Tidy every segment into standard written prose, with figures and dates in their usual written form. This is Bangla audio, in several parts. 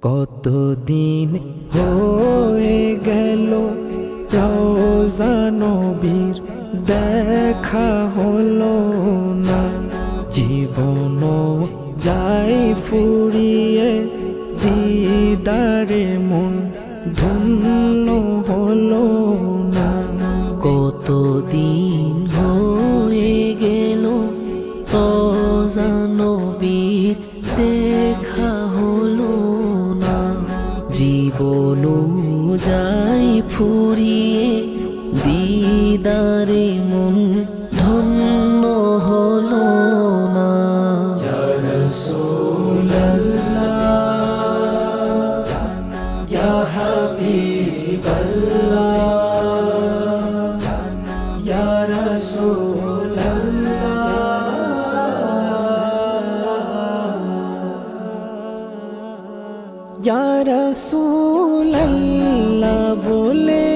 কতদিন হয়ে গেল রওজা নবীর দেখা হলো না, জীবনও যাই ফুরিয়ে দিদারে মন ধন্য হলো না। কতদিন হয়ে গেল রওজা নবীর দেখা হলো না, জীবনও যাই ফুরিয়ে দিদারে মন ধন্য হলো না। ইয়া রাসূলাল্লাহ ইয়া হাবিবাল্লাহ ইয়া রাসূলাল্লাহ ইয়া রাসূলাল্লাহ বলে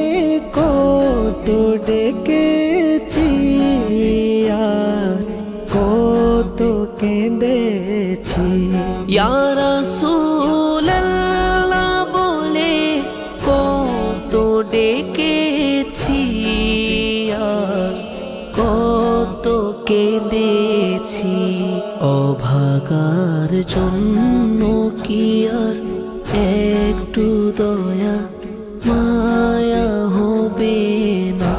কত ডেকেছি আর কত কেঁদেছি। ইয়া রাসূলাল্লাহ বলে কত ডেকেছি আর কত কেঁদেছি। অভাগার জন্য কি আর একটু দয়া মায়া হবে না,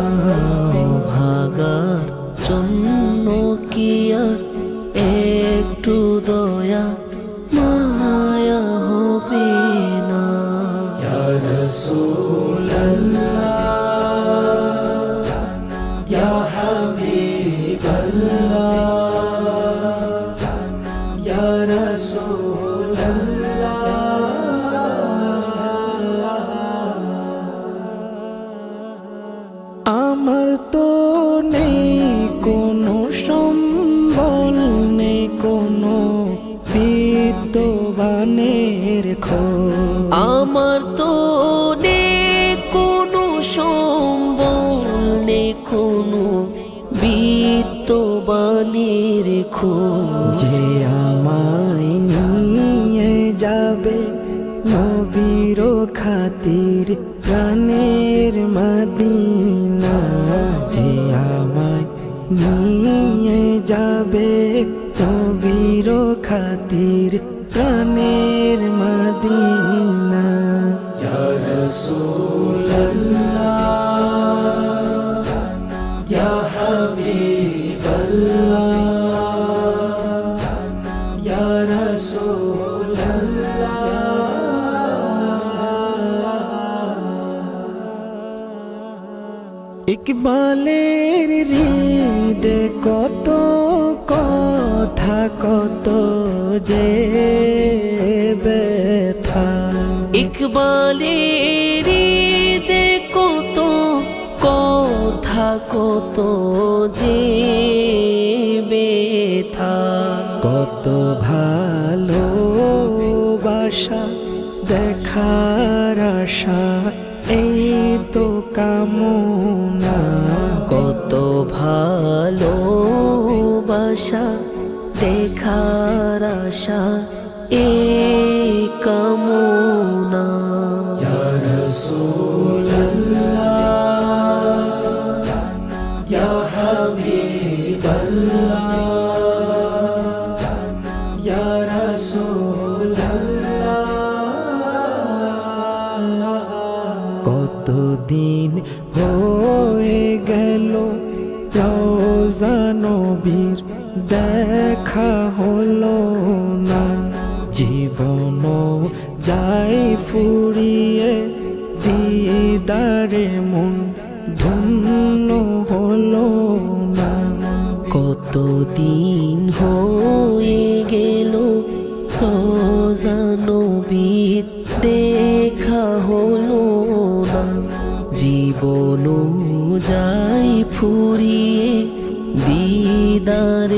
অভাগার জন্য কি আর একটু দয়া মায়া হবে না। ইয়া রাসূলাল্লাহ ইয়া হাবিবাল্লাহ ইয়া রাসূলাল্লাহ আমার তো নেই কোনো সম্বল, নেই কোনো বিত্তবানের খোঁজ, আমার তো নেই কোনো সম্বল, নেই কোনো বিত্তবানের খোঁজ, যে আমায় নিয়ে যাবে নবীর খাতির প্রাণের মদিনা, যে আমায় নিয়ে যাবে নবীর খাতির প্রাণের মদিনা। ইয়া রাসূলাল্লাহ ইয়া হাবিবাল্লাহ ইয়া রাসূলাল্লাহ ইকবালের হৃদে কত কথা কত যে ব্যথা, ইকবালের হৃদে কত কথা কত যে ব্যথা, কত ভালোবাসা দেখার আশা এই তো কামনা, কত ভালোবাসা দেখার আশা এই কামনা। ইয়া রাসূলাল্লাহ ইয়া হাবিবাল্লাহ ইয়া রাসূলাল্লাহ কতদিন হয়ে গেল রওজা নবীর দেখা হলো না, জীবনও যাই ফুরিয়ে দিদারে মন ধন্য হলো না। কতদিন হয়ে গেল রওজা নবীর দেখা হলো না, জীবনও যাই ফুরিয়ে দিদারে